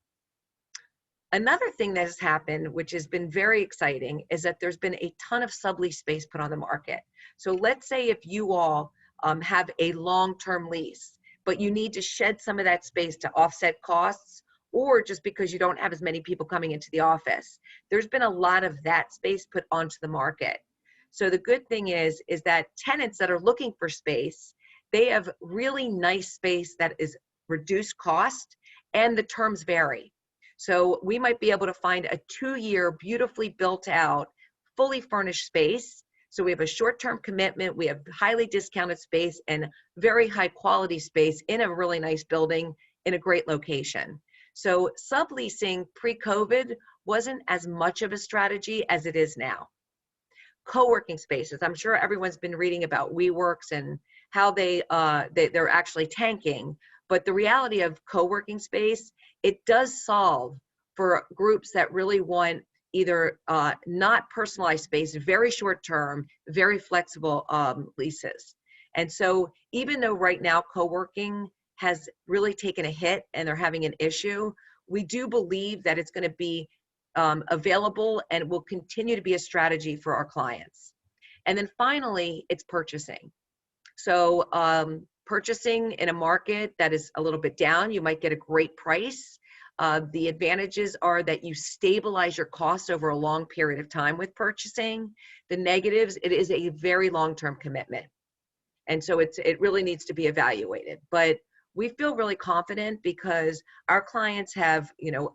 Another thing that has happened, which has been very exciting, is that there's been a ton of sublease space put on the market. So let's say if you all have a long-term lease, but you need to shed some of that space to offset costs, or just because you don't have as many people coming into the office. There's been a lot of that space put onto the market. So the good thing is that tenants that are looking for space, they have really nice space that is reduced cost, and the terms vary. So we might be able to find a 2-year, beautifully built out, fully furnished space. So we have a short-term commitment, we have highly discounted space and very high quality space in a really nice building in a great location. So subleasing pre-COVID wasn't as much of a strategy as it is now. Co-working spaces, I'm sure everyone's been reading about WeWorks and how they're actually tanking. But the reality of co-working space, it does solve for groups that really want either not personalized space, very short term, very flexible leases. And so even though right now co-working has really taken a hit and they're having an issue, we do believe that it's going to be available and will continue to be a strategy for our clients. And then finally, it's purchasing. So purchasing in a market that is a little bit down, you might get a great price. The advantages are that you stabilize your costs over a long period of time with purchasing. The negatives, it is a very long-term commitment. And so it really needs to be evaluated. But we feel really confident because our clients have,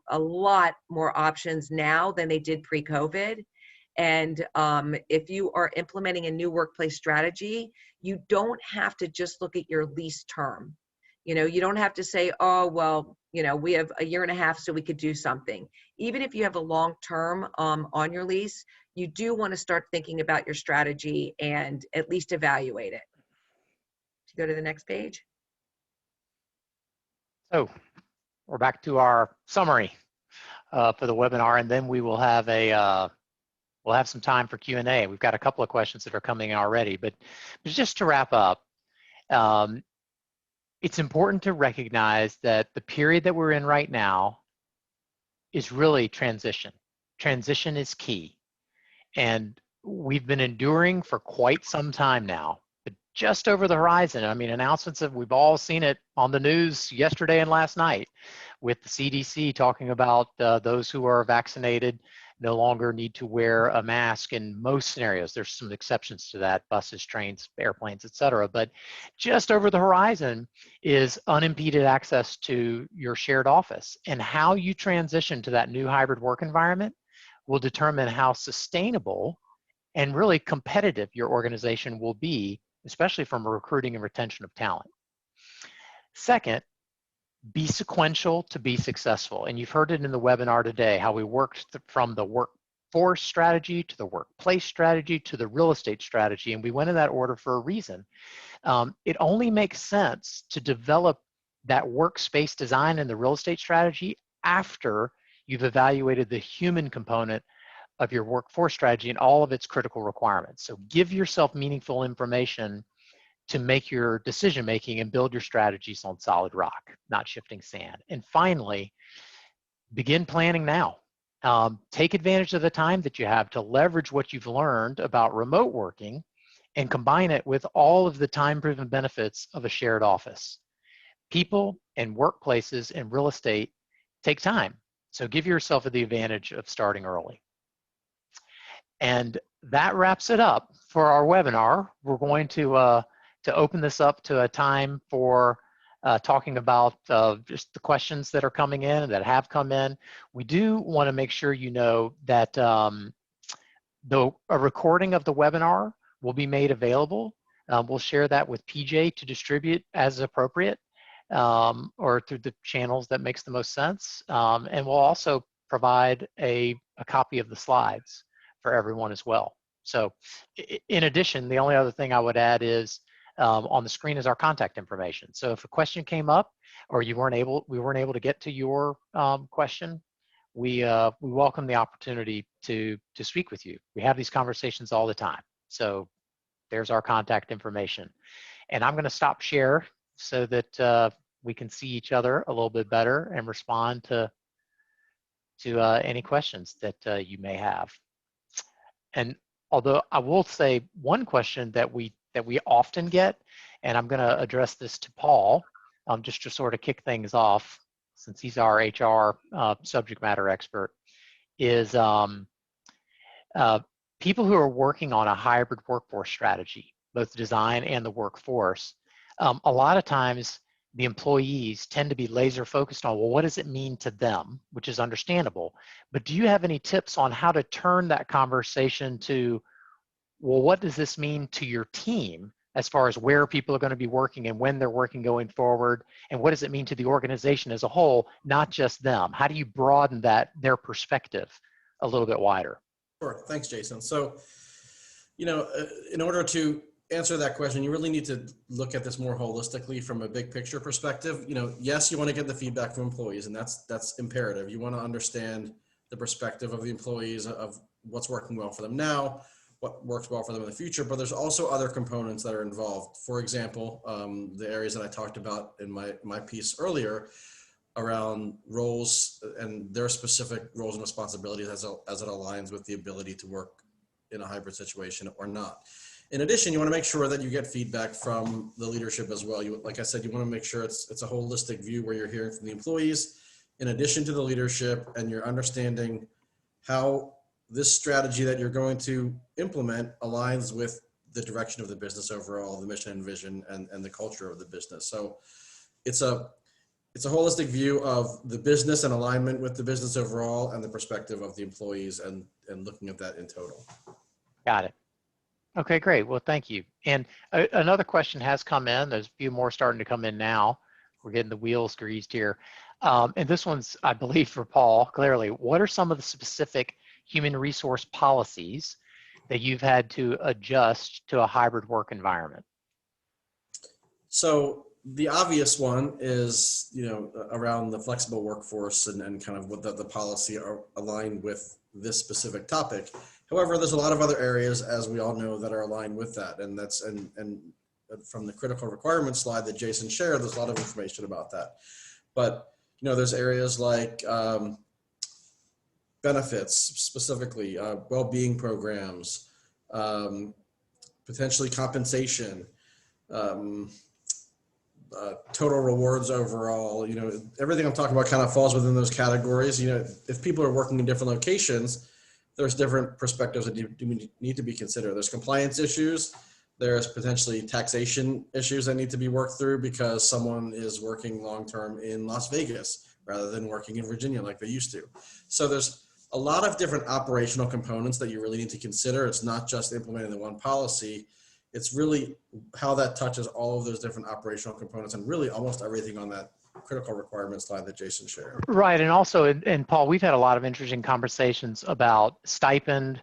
a lot more options now than they did pre-COVID. And if you are implementing a new workplace strategy, you don't have to just look at your lease term. You don't have to say, oh, well, we have a year and a half, so we could do something. Even if you have a long term on your lease, you do want to start thinking about your strategy and at least evaluate it. Go to the next page. So we're back to our summary for the webinar, and then we will have we'll have some time for Q&A. We've got a couple of questions that are coming in already, but just to wrap up, it's important to recognize that the period that we're in right now is really transition. Transition is key. And we've been enduring for quite some time now just over the horizon. I mean, announcements that we've all seen it on the news yesterday and last night, with the CDC talking about those who are vaccinated no longer need to wear a mask in most scenarios. There's some exceptions to that, buses, trains, airplanes, et cetera. But just over the horizon is unimpeded access to your shared office. And how you transition to that new hybrid work environment will determine how sustainable and really competitive your organization will be, especially from a recruiting and retention of talent. Second, be sequential to be successful. And you've heard it in the webinar today, how we worked from the workforce strategy to the workplace strategy to the real estate strategy. And we went in that order for a reason. It only makes sense to develop that workspace design and the real estate strategy after you've evaluated the human component of your workforce strategy and all of its critical requirements. So give yourself meaningful information to make your decision making and build your strategies on solid rock, not shifting sand. And finally, begin planning now. Take advantage of the time that you have to leverage what you've learned about remote working and combine it with all of the time-proven benefits of a shared office. People and workplaces and real estate take time, so give yourself the advantage of starting early. And that wraps it up for our webinar. We're going to open this up to a time for talking about just the questions that are coming in and that have come in. We do want to make sure you know that a recording of the webinar will be made available. We'll share that with PJ to distribute as appropriate, or through the channels that makes the most sense. And we'll also provide a copy of the slides for everyone as well. So in addition, the only other thing I would add is on the screen is our contact information. So if a question came up or we weren't able to get to your question, we welcome the opportunity to speak with you. We have these conversations all the time. So there's our contact information. And I'm going to stop share so that we can see each other a little bit better and respond to any questions that you may have. And although I will say one question that we often get, and I'm going to address this to Paul, just to sort of kick things off, since he's our HR subject matter expert, is people who are working on a hybrid workforce strategy, both design and the workforce. A lot of times the employees tend to be laser focused on, well, what does it mean to them, which is understandable. But do you have any tips on how to turn that conversation to, well, what does this mean to your team as far as where people are going to be working and when they're working going forward? And what does it mean to the organization as a whole, not just them? How do you broaden their perspective a little bit wider? Sure. Thanks, Jason. So, in order to answer that question, you really need to look at this more holistically from a big picture perspective. Yes, you want to get the feedback from employees, and that's imperative. You want to understand the perspective of the employees of what's working well for them now, what works well for them in the future, but there's also other components that are involved. For example, the areas that I talked about in my piece earlier around roles and their specific roles and responsibilities as it aligns with the ability to work in a hybrid situation or not. In addition, you want to make sure that you get feedback from the leadership as well. Like I said, you want to make sure it's a holistic view where you're hearing from the employees, in addition to the leadership, and you're understanding how this strategy that you're going to implement aligns with the direction of the business overall, the mission and vision, and the culture of the business. So it's a holistic view of the business and alignment with the business overall and the perspective of the employees and looking at that in total. Got it. Okay, great. Well, thank you. And another question has come in. There's a few more starting to come in now. We're getting the wheels greased here. And this one's, I believe, for Paul, clearly. What are some of the specific human resource policies that you've had to adjust to a hybrid work environment? So the obvious one is, around the flexible workforce and kind of what the policy are aligned with this specific topic. However, there's a lot of other areas, as we all know, that are aligned with that. And that's, and from the critical requirements slide that Jason shared, there's a lot of information about that. But, there's areas like benefits, specifically well-being programs, potentially compensation, total rewards overall. Everything I'm talking about kind of falls within those categories. If people are working in different locations, there's different perspectives that need to be considered. There's compliance issues. There's potentially taxation issues that need to be worked through because someone is working long-term in Las Vegas rather than working in Virginia like they used to. So there's a lot of different operational components that you really need to consider. It's not just implementing the one policy. It's really how that touches all of those different operational components and really almost everything on that critical requirements slide that Jason shared. Right, and also, and Paul, we've had a lot of interesting conversations about stipend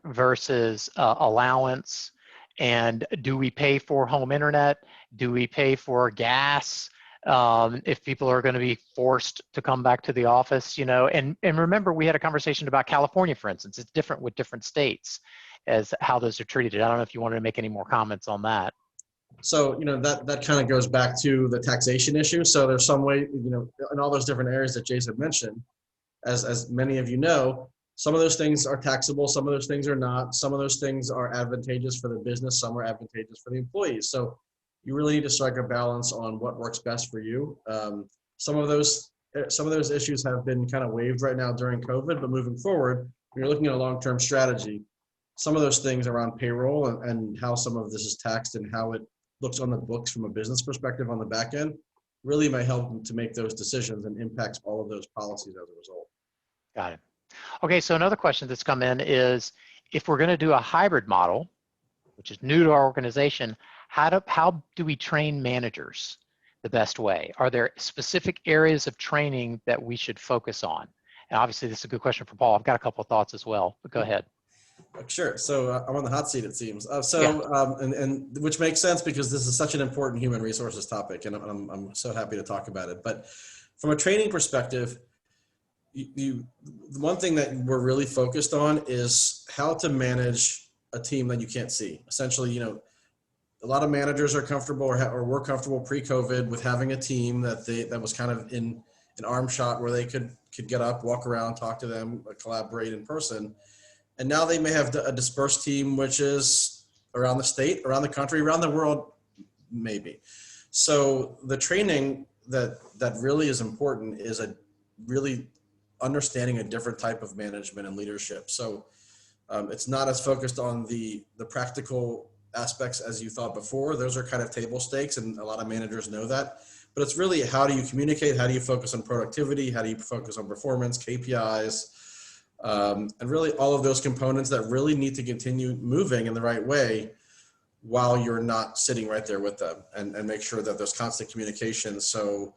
versus allowance, and do we pay for home internet? Do we pay for gas? If people are going to be forced to come back to the office, and remember, we had a conversation about California, for instance. It's different with different states as how those are treated. I don't know if you wanted to make any more comments on that. So, that kind of goes back to the taxation issue. So there's some way, in all those different areas that Jason mentioned, as many of you know, some of those things are taxable, some of those things are not. Some of those things are advantageous for the business, some are advantageous for the employees. So you really need to strike a balance on what works best for you. Some of those issues have been kind of waived right now during COVID, but moving forward, when you're looking at a long-term strategy, some of those things around payroll and how some of this is taxed and how it looks on the books from a business perspective on the back end really may help to make those decisions and impacts all of those policies as a result. Got it. Okay, so another question that's come in is, if we're going to do a hybrid model, which is new to our organization, how do we train managers the best way? Are there specific areas of training that we should focus on? And obviously, this is a good question for Paul. I've got a couple of thoughts as well, but go ahead. Sure. So I'm on the hot seat, it seems. Yeah. And which makes sense because this is such an important human resources topic, and I'm so happy to talk about it. But from a training perspective, the one thing that we're really focused on is how to manage a team that you can't see. Essentially, a lot of managers are comfortable or were comfortable pre-COVID with having a team that was kind of in an arm shot where they could get up, walk around, talk to them, collaborate in person. And now they may have a dispersed team, which is around the state, around the country, around the world, maybe. So the training that really is important is a really understanding a different type of management and leadership. So it's not as focused on the practical aspects as you thought before. Those are kind of table stakes, and a lot of managers know that. But it's really, how do you communicate? How do you focus on productivity? How do you focus on performance, KPIs? And really all of those components that really need to continue moving in the right way while you're not sitting right there with them, and make sure that there's constant communication so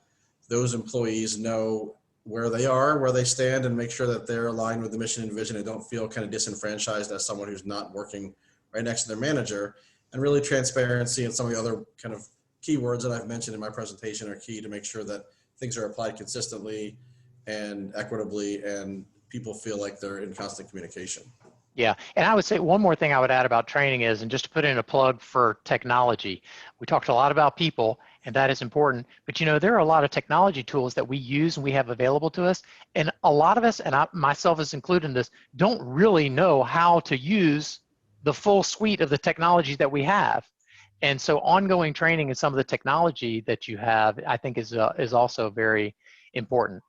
those employees know where they are, where they stand, and make sure that they're aligned with the mission and vision and don't feel kind of disenfranchised as someone who's not working right next to their manager. And really transparency and some of the other kind of keywords that I've mentioned in my presentation are key to make sure that things are applied consistently and equitably, and people feel like they're in constant communication. Yeah, and I would say one more thing I would add about training is, and just to put in a plug for technology, we talked a lot about people, and that is important, but there are a lot of technology tools that we use and we have available to us, and a lot of us, and myself is included in this, don't really know how to use the full suite of the technology that we have. And so ongoing training in some of the technology that you have, I think is also very important.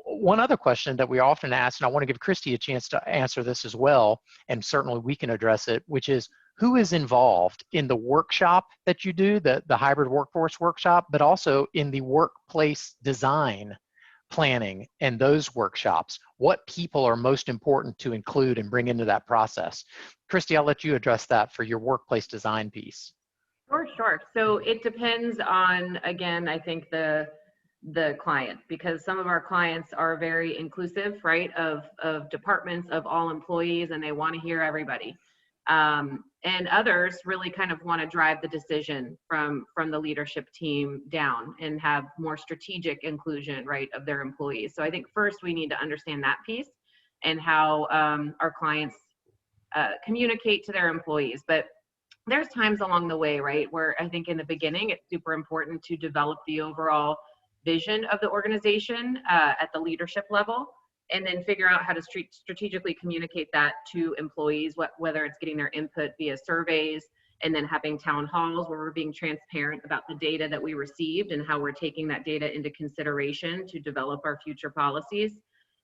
One other question that we often ask, and I want to give Christy a chance to answer this as well, and certainly we can address it, which is, who is involved in the workshop that you do, the hybrid workforce workshop, but also in the workplace design planning and those workshops? What people are most important to include and bring into that process? Christy, I'll let you address that for your workplace design piece. Sure. So it depends on, again, I think the client, because some of our clients are very inclusive, right, of departments, of all employees, and they want to hear everybody. And others really kind of want to drive the decision from the leadership team down and have more strategic inclusion, right, of their employees. So I think first we need to understand that piece and how our clients communicate to their employees. But there's times along the way, right, where I think in the beginning it's super important to develop the overall vision of the organization at the leadership level, and then figure out how to strategically communicate that to employees, whether it's getting their input via surveys, and then having town halls where we're being transparent about the data that we received and how we're taking that data into consideration to develop our future policies.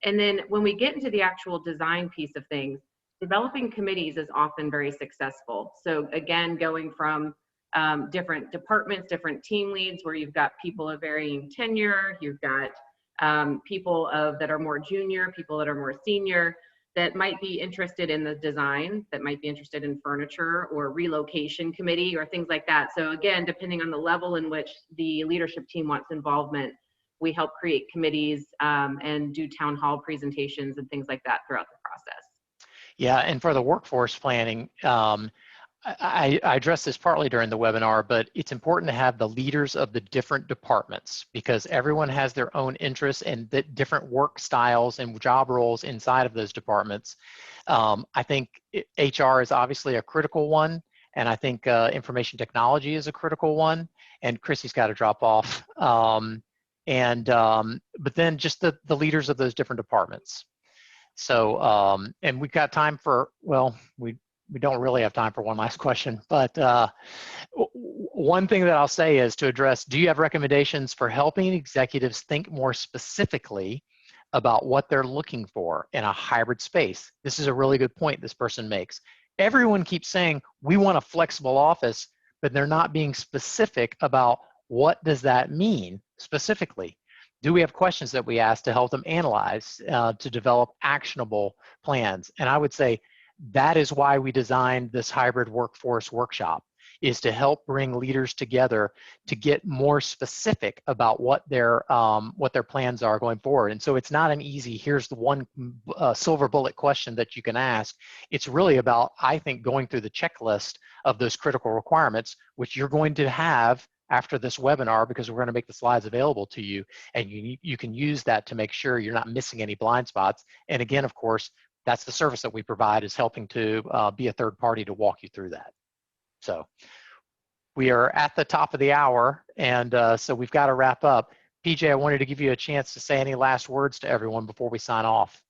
And then when we get into the actual design piece of things, developing committees is often very successful. So again, going from different departments, different team leads where you've got people of varying tenure, you've got people that are more junior, people that are more senior, that might be interested in the design, that might be interested in furniture or relocation committee or things like that. So again, depending on the level in which the leadership team wants involvement, we help create committees and do town hall presentations and things like that throughout the process. Yeah, and for the workforce planning, I addressed this partly during the webinar, but it's important to have the leaders of the different departments because everyone has their own interests and the different work styles and job roles inside of those departments. I think HR is obviously a critical one, and I think information technology is a critical one, and Chrissy's got to drop off. But then just the leaders of those different departments. So, and we've got time for, well, we don't really have time for one last question, but one thing that I'll say is to address, do you have recommendations for helping executives think more specifically about what they're looking for in a hybrid space? This is a really good point this person makes. Everyone keeps saying, we want a flexible office, but they're not being specific about what does that mean specifically. Do we have questions that we ask to help them analyze, to develop actionable plans? And I would say that is why we designed this hybrid workforce workshop, is to help bring leaders together to get more specific about what their plans are going forward. And so it's not an easy, here's the one silver bullet question that you can ask. It's really about, I think, going through the checklist of those critical requirements, which you're going to have after this webinar, because we're going to make the slides available to you, and you can use that to make sure you're not missing any blind spots. And again, of course, that's the service that we provide, is helping to be a third party to walk you through that. So we are at the top of the hour, and so we've got to wrap up. PJ, I wanted to give you a chance to say any last words to everyone before we sign off.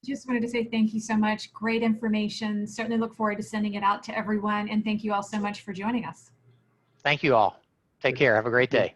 Just wanted to say thank you so much. Great information. Certainly look forward to sending it out to everyone, and thank you all so much for joining us. Thank you all. Take care. Have a great day.